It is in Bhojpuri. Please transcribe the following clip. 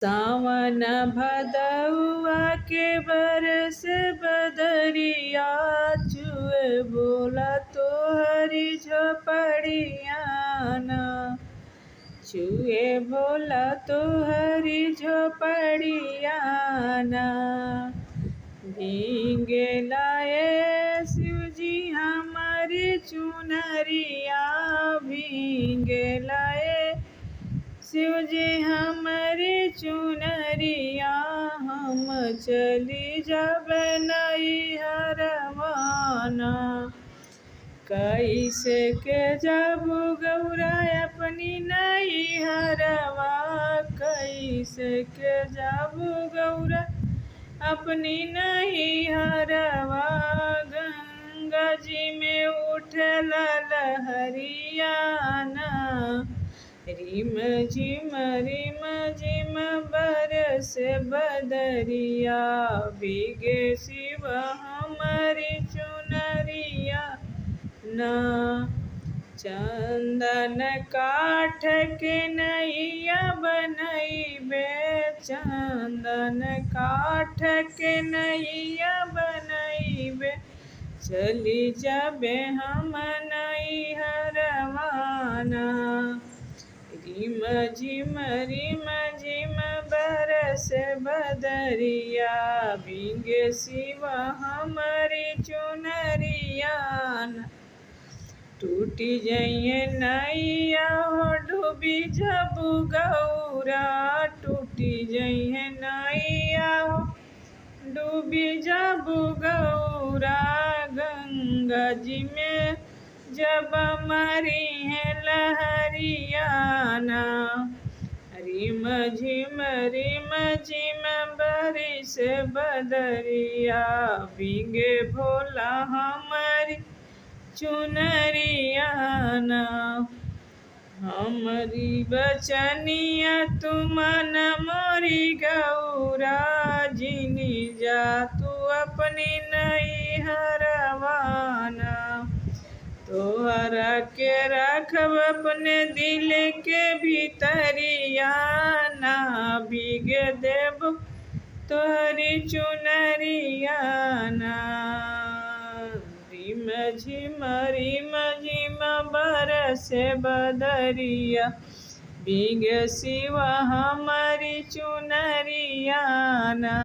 सावन भदौआ के बरस बदरिया चुए बोला तोहरी झोपड़ियाना चुए बोला तोहरी झोपड़ियाना भीगे लाए शिवजी हमारी चुनरिया भीगे लाए शिवजी हमारी चुनरिया हम चली जब नैहरवाना कैसे के जब गौरा अपनी नैहरवा कैसे के जब गौरा अपनी नैहरवा गंगा जी में उठला लहरियाना रिम झिम बरस बदरिया भीगे शिव हमारी चुनरिया ना चंदन काठ के नैया बनैबे चंदन काठ के नैया बनैबे चली जाबे हम नैहरवाना रिम झिम बरस बदरिया भीगे शिव हमारी चुनरिया टूटी जइए नैया हो डूबी जब गौरा टूटी जइए नैया हो डूबी जब गौरा गंगा जी में जब मरी है लहरियाना रिम झिम बरिस बदरिया भीगे भोला हमारी चुनरियाना हमारी बचनिया तुम न मोरी गौरा जिनी जा तू अपनी नैहरवाना तोहरा के रखब अपने दिल के भीतरिया ना भीगे देव तोहरी चुनरियाना रिम झिम बरस बदरिया भीगे शिव हमारी चुनरियाना।